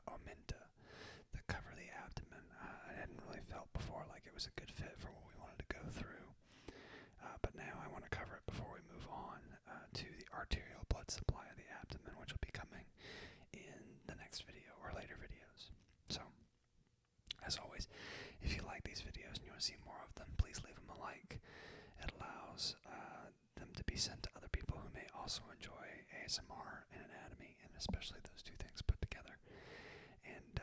omentum that cover the abdomen. I hadn't really felt before like it was a good fit for what we wanted to go through, but now I want to cover it before we move on to the arterial blood supply of the abdomen, which will be coming in the next video or later videos. So, as always, if you like these videos and you want to see more of them, please leave them a like. It allows them to be sent to other people who may also enjoy ASMR and anatomy, and especially those two things put together. And,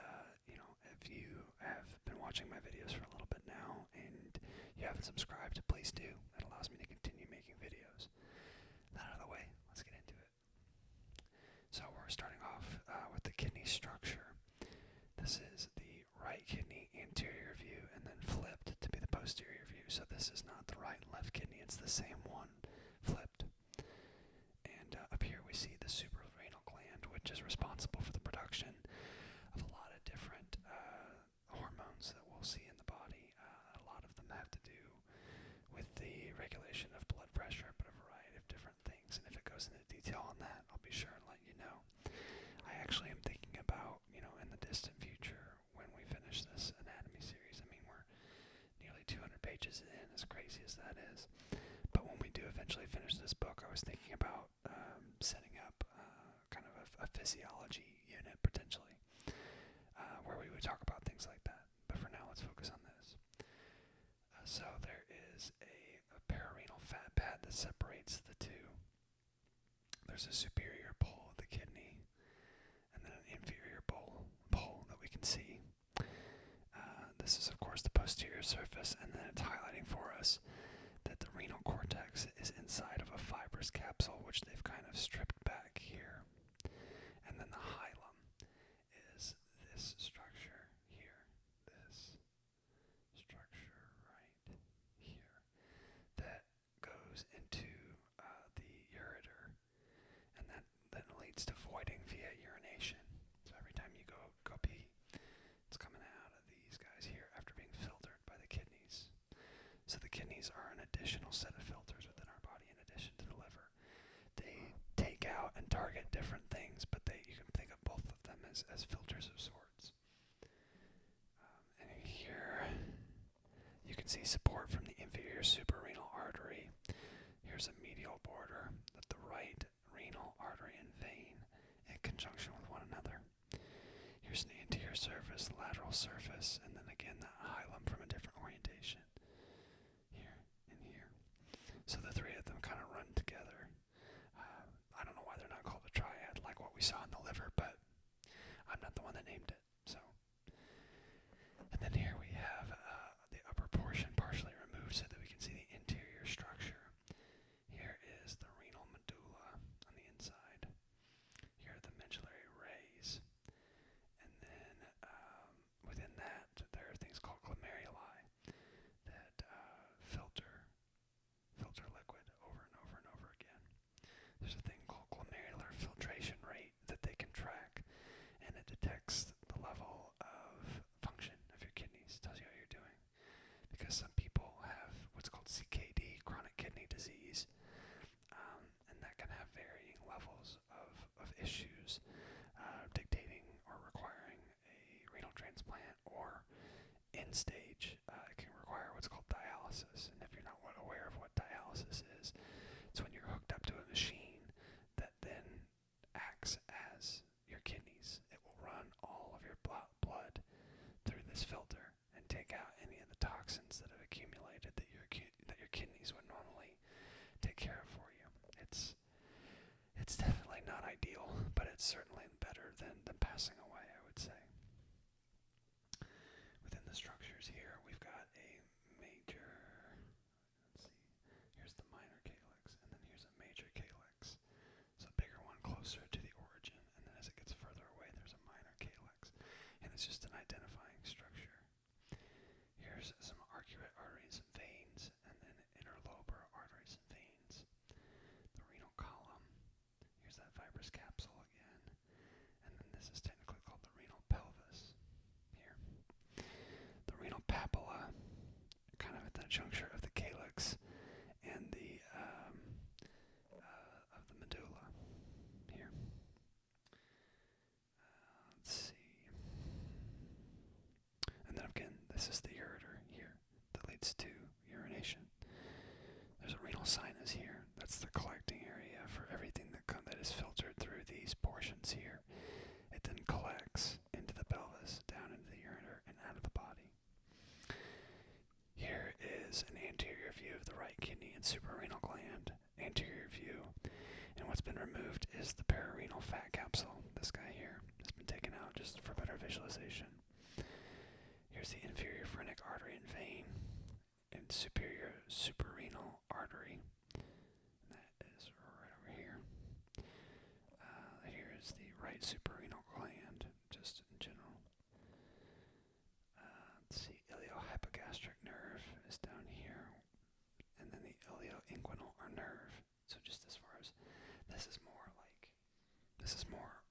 if you have been watching my videos for a little bit now and you haven't subscribed, please do. It allows me to continue making videos. That out of the way, let's get into it. So we're starting off with the kidney structure. This is the right kidney anterior view and then flipped to be the posterior view. So this is not the right and left kidney, it's the same one flipped. And up here we see the suprarenal gland, which is responsible for the production of a lot of different hormones that we'll see in the body. A lot of them have to do with the regulation of blood pressure, but a variety of different things. And if it goes into detail on that, I'll be sure and let you know. I actually am thinking about, in the distant future, when we finish this anatomy series, I mean, we're nearly 200 pages in, as crazy as that is. But when we do eventually finish this book, I was thinking about setting up kind of a physiology unit, potentially, where we would talk about things like that. But for now, let's focus on this. So there is a pararenal fat pad that separates the two. There's a superior pole of the kidney, and then an inferior pole that we can see. This is, of course, the posterior surface, and then it's highlighting for us that the renal cortex is inside of a fibrous capsule, which they've kind of stripped back here. And then the hilum is this structure here, this structure right here, that goes into the ureter, and that then leads to voiding via urination. So every time you go pee, it's coming out of these guys here after being filtered by the kidneys. So the kidneys are an additional set of filters within our body in addition to the liver. They take out and target different things, but you can think of both of them as filters of sorts. And here you can see support from the inferior suprarenal artery. Here's a medial border of the right renal artery and vein in conjunction with one another. Here's an anterior surface, lateral surface, and then again the hilum from a different orientation. Here and here. So the three of them kind of run together. I don't know why they're not called a triad like what we saw in the liver, but I'm not the one that named it. So, and then here we have the upper portion partially removed so that we can see the interior structure. Here is the renal medulla on the inside. Here are the medullary rays. And then within that, there are things called glomeruli that filter liquid over and over and over again. There's a thing called glomerular filtration rate that they can track, and it detects the level of function of your kidneys, tells you how you're doing. Because some people have what's called CKD, chronic kidney disease, and that can have varying levels of issues, dictating or requiring a renal transplant, or end stage, it can require what's called dialysis. And if you're not aware of what dialysis is, it's when you're hooked up to a machine that then acts as your kidneys. It will run all of your blood through this filter and take out any of the toxins that have accumulated that your kidneys would normally take care of for you. It's definitely not ideal, but it's certainly better than passing away, I would say. Within the structures here, we've got a major, let's see, here's the minor calyx, and then here's a major calyx. So a bigger one closer to the origin, and then as it gets further away, there's a minor calyx. And it's just an identifying structure. Here's some arcuate arteries and veins, and then interlobar arteries and veins. The renal column. Here's that fibrous capsule again. And then this is technically called the renal pelvis. Here. The renal This is the ureter here that leads to urination. There's a renal sinus here. That's the collecting area for everything that is filtered through these portions here. It then collects into the pelvis, down into the ureter, and out of the body. Here is an anterior view of the right kidney and suprarenal gland. Anterior view. And what's been removed is the pararenal fat capsule. This guy here has been taken out just for better visualization. Here's the inferior phrenic artery and vein and superior suprarenal artery. And that is right over here. Here is the right suprarenal gland, just in general. Let's see, iliohypogastric nerve is down here, and then the ilioinguinal nerve. So just as far as this is more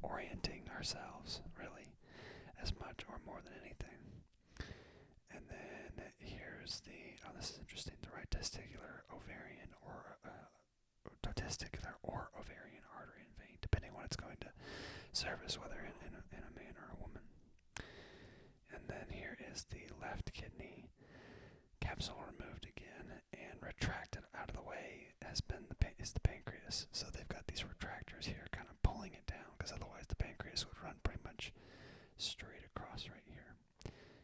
orienting ourselves, really, as much or more than anything. And then here's this is interesting, the right testicular, ovarian, or testicular or ovarian artery and vein, depending on what it's going to service, whether in a man or a woman. And then here is the left kidney, capsule removed again, and retracted out of the way is the pancreas. So they've got these retractors here kind of pulling it down, because otherwise the pancreas would run pretty much straight across right here.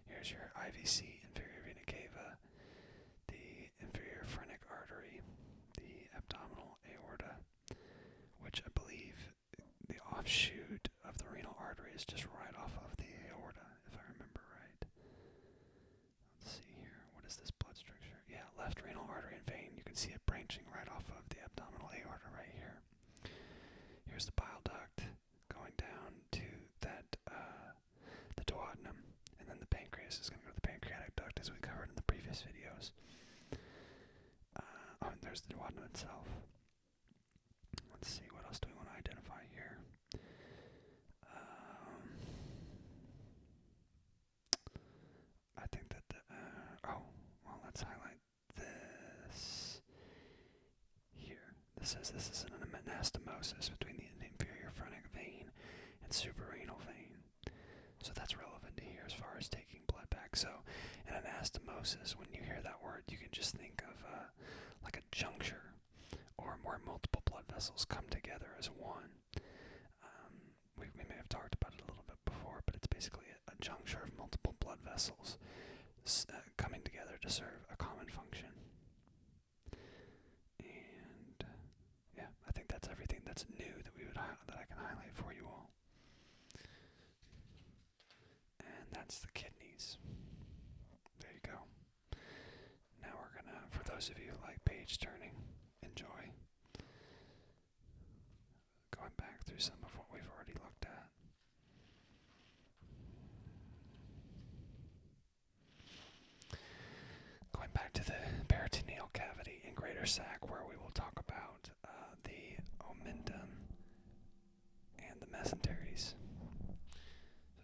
Here's your IVC, inferior vena cava, the inferior phrenic artery, the abdominal aorta, which I believe the offshoot of the renal artery is just right off of the aorta, if I remember right. Let's see here. What is this blood structure? Yeah, left renal artery and vein. You can see it branching right off of the abdominal aorta right here. Here's the bile duct going down to the duodenum, and then the pancreas is going to go to the pancreatic duct, as we covered in the previous videos. And there's the duodenum itself. Let's see, what else do we want to identify here? I think that let's highlight this here. This is an anastomosis between the inferior phrenic vein and suprarenal vein. So that's relevant to here as far as taking blood back. So an anastomosis, when you hear that word, you can just think of like a juncture, or where multiple blood vessels come together as one. We may have talked about it a little bit before, but it's basically a juncture of multiple blood vessels coming together to serve a common function. And yeah, I think that's everything that's new that I can highlight for you all. And that's the kidneys. There you go. Now we're gonna, for those of you who like page turning, enjoy going back through some of what we've already looked at. Going back to the peritoneal cavity and greater sac, where we will talk about the omentum and the mesenteries.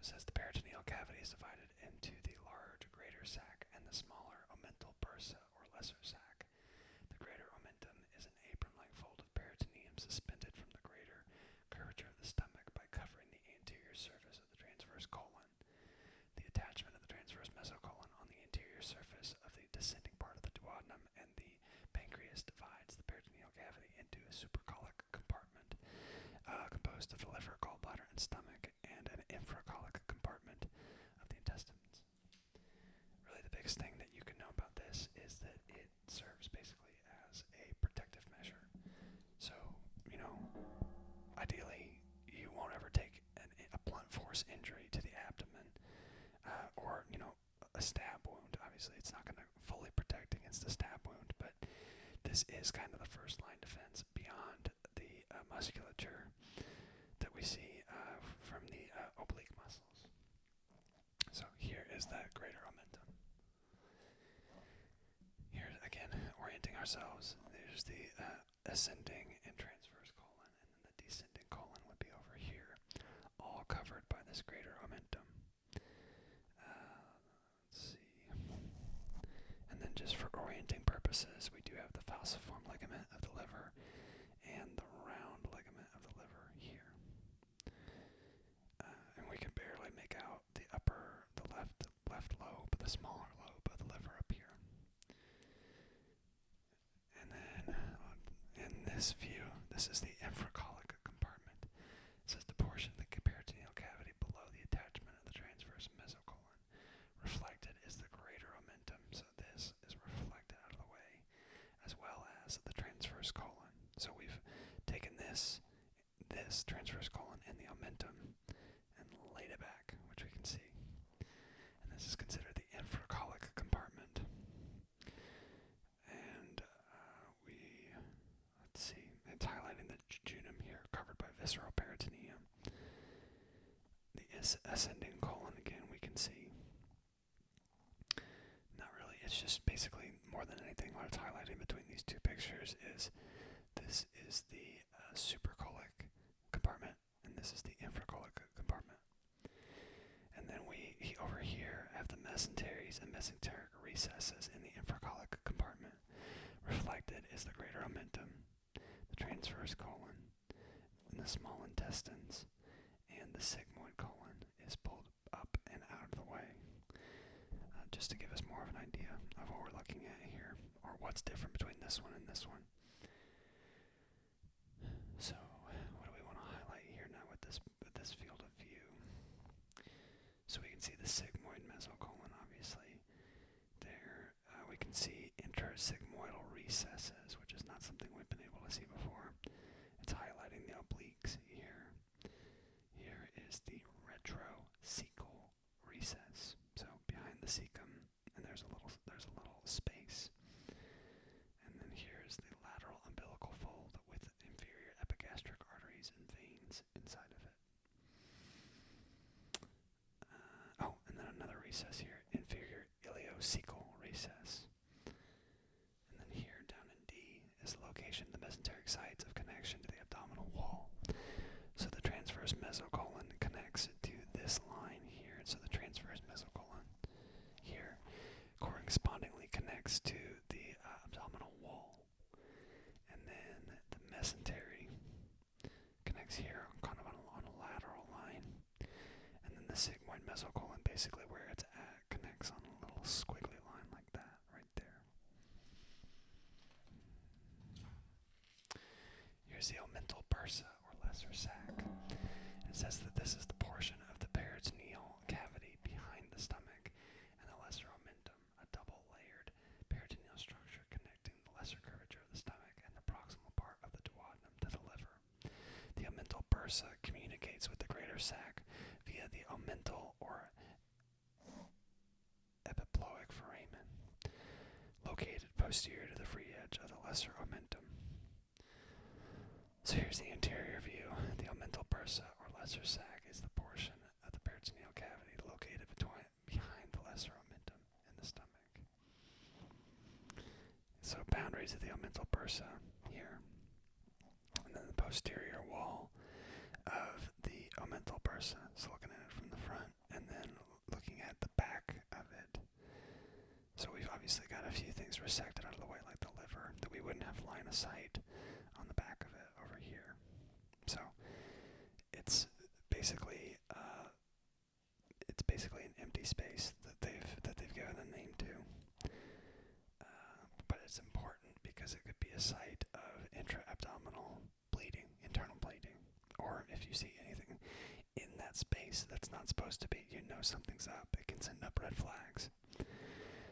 So it says the peritoneal cavity is divided into the large greater sac and the smaller omental bursa, or lesser sac. The greater omentum is an apron-like fold of peritoneum suspended from the greater curvature of the stomach by covering the anterior surface of the transverse colon. The attachment of the transverse mesocolon on the anterior surface of the descending part of the duodenum and the pancreas divides the peritoneal cavity into a supracolic compartment composed of the liver, gallbladder, and stomach, and an infracolic compartment of the intestines. Really, the biggest thing that you can know about this is that it serves basically as a protective measure. So, ideally, you won't ever take a blunt force injury to the abdomen, or, a stab wound. Obviously, it's not going to fully protect against a stab wound, but this is kind of the first line defense beyond the musculature that we see from the oblique muscles. So here is that greater omentum. Here's, again, orienting ourselves. There's the ascending and transverse colon, and then the descending colon would be over here, all covered by this greater omentum. Let's see. And then just for orienting purposes, we do have the falciform ligament of the liver and the round ligament of the liver here. And we can barely make out the left lobe, the the smaller lobe of the liver up here. And then in this view, this is the infracolic compartment. It says the portion of the peritoneal cavity below the attachment of the transverse mesocolon. Reflected is the greater omentum, so this is reflected out of the way, as well as the transverse colon. So we've taken this transverse colon and the omentum and laid it back, which we can see. And this is considered the infracolic compartment. And let's see, it's highlighting the jejunum here, covered by visceral peritoneum. The ascending colon, again, we can see. Not really, it's just basically, more than anything, what it's highlighting between these two pictures is this is the supracolic compartment, and this is the infracolic compartment. And then over here have the mesenteries and mesenteric recesses in the infracolic compartment. Reflected is the greater omentum, the transverse colon, and the small intestines, and the sigmoid colon is pulled up and out of the way. Just to give us more of an idea of what we're looking at here, or what's different between this one and this one. So, what do we want to highlight here now with this field of view? So we can see the sigmoid mesocolon, obviously. There, we can see intersigmoidal recesses, which is not something we've been able to see before. It's highlighting the obliques here. Here is the retrocecal recess. So behind the cecum, and there's a little space. And then here's the lateral umbilical fold with inferior epigastric arteries and veins inside of it. And then another recess here, inferior ileocecal recess. And then here down in D is the location of the mesenteric sites of connection to the abdominal wall. So the transverse mesocolon connects to this line here. So the transverse mesocolon here correspondingly connects to the abdominal wall. And then the mesentery connects here kind of on a lateral line. And then the sigmoid mesocolon, basically where it's at, connects on a little squiggly line like that right there. Here's the omental bursa, or lesser sac. It says that this is the portion of the peritoneal cavity behind the stomach and the lesser omentum, a double-layered peritoneal structure connecting the lesser curvature of the stomach and the proximal part of the duodenum to the liver. The omental bursa communicates with the greater sac via the omental or epiploic foramen, located posterior to the free edge of the lesser omentum. So here's the interior view. The omental bursa, or lesser sac, is the portion of the peritoneal cavity located behind the lesser omentum in the stomach. So boundaries of the omental bursa here. And then the posterior wall of the omental bursa. So looking at it from the front, and then looking at the back of it. So we've obviously got a few things resected out of the way, like the liver, that we wouldn't have line of sight on the back of it over here. So it's basically an empty space that they've given a name to. But it's important because it could be a site of intra-abdominal bleeding, internal bleeding, or if you see anything in that space that's not supposed to be, you know something's up. It can send up red flags.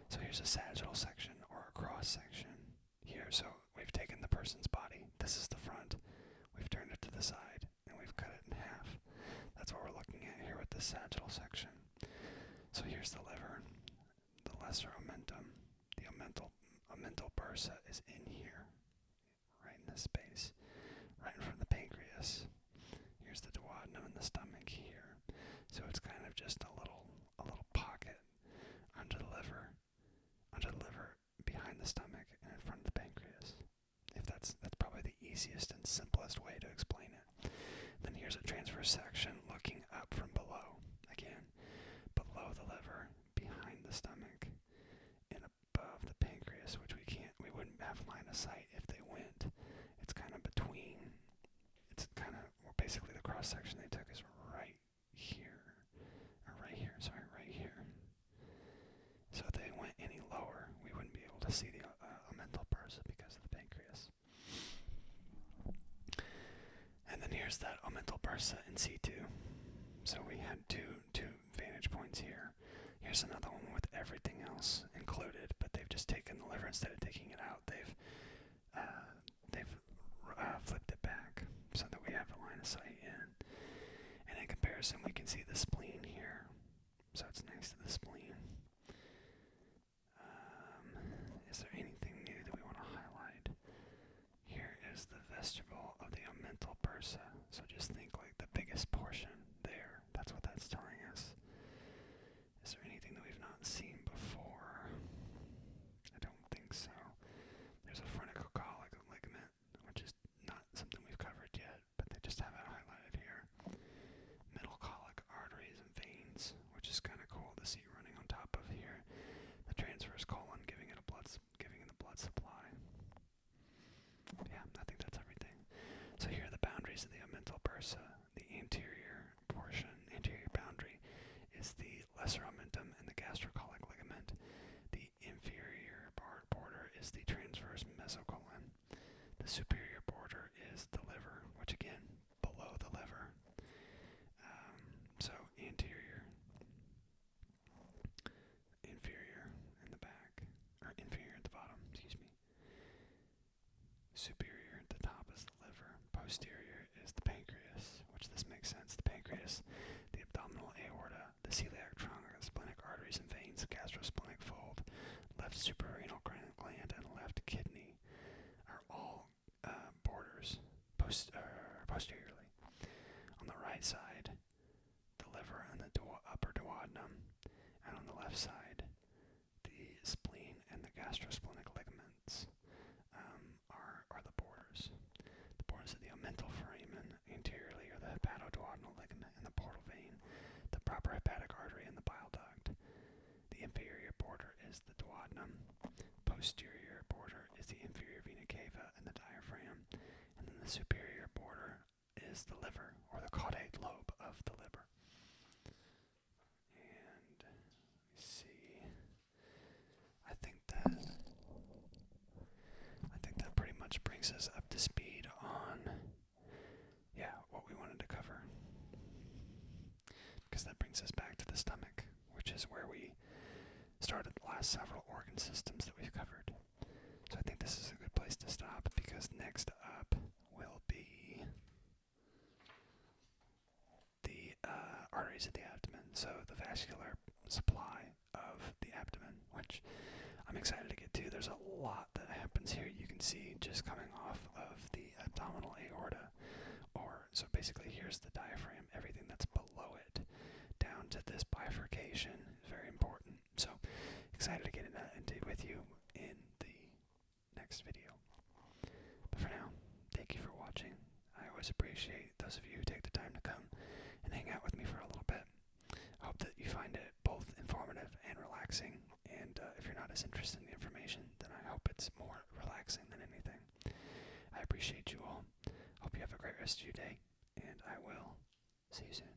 So here's a sagittal section or a cross section here. So we've taken the person's body. This is the front. We've turned it to the side, and we've cut it in half. That's what we're looking at here with the sagittal section. So here's the liver, the lesser omentum. The omental bursa is in here, right in this space, right in front of the pancreas. Here's the duodenum and the stomach here. So it's kind of just a little pocket under the liver, behind the stomach, and in front of the pancreas. If that's probably the easiest and simplest way to explain it. Then here's a transverse section looking up from below. Again, below the liver, behind the stomach, and above the pancreas, which we wouldn't have line of sight if they went. It's kind of between. It's kind of, well, basically the cross section they took is right here. here's that Omental bursa in situ. So we had two vantage points here. Here's another one with everything else included, but they've just taken the liver instead of taking it out. They've flipped it back so that we have a line of sight in. And in comparison, we can see the spleen here. So it's next to the spleen. Is there anything new that we want to highlight? Here is the vestibule of the Omental bursa. So just think like the biggest portion there. That's what that's telling us. Is there anything that we've not seen before? I don't think so. There's a phrenicocolic ligament, which is not something we've covered yet, but they just have it highlighted here. Middle colic arteries and veins, which is kind of cool to see running on top of here. The transverse colon giving it the blood supply. Yeah, I think that's everything. So here are the boundaries of the Omental bursa. The anterior boundary is the lesser omentum and the gastrocolic ligament. The inferior border is the transverse mesocolon. The superior border is the liver, which again, below the liver. So anterior, inferior in the back, or inferior at the bottom, excuse me. Superior at the top is the liver. Posterior is the pancreas, which this makes sense. The pancreas, the abdominal aorta, the celiac trunk, splenic arteries and veins, gastrosplenic fold, left suprarenal gland, and left kidney are all borders posteriorly. On the right side, the liver and the upper duodenum, and on the left side, the spleen and the gastrosplenic ligaments are the borders. The borders of the omental foramen anteriorly are the hepatoduodenal ligament and the portal vein, the proper hepatic artery and the bile duct. The inferior border is the duodenum. Posterior border is the inferior vena cava and the diaphragm. And then the superior border is the liver, or the caudate lobe of the liver. And let me see. I think that pretty much brings us up to speed on what we wanted to cover. Because that brings us back to the stomach, which is where we started the last several organ systems that we've covered. So I think this is a good place to stop, because next up will be the arteries of the abdomen. So the vascular supply of the abdomen, which I'm excited to get to. There's a lot that happens here. You can see just coming off of the abdominal aorta, so basically here's the diaphragm, everything that's below it, down to this bifurcation is very important. So excited to get into with you in the next video. But for now, thank you for watching. I always appreciate those of you who take the time to come and hang out with me for a little bit. I hope that you find it both informative and relaxing, and if you're not as interested in the information, then I hope it's more relaxing than anything. I appreciate you all. Hope you have a great rest of your day, and I will see you soon.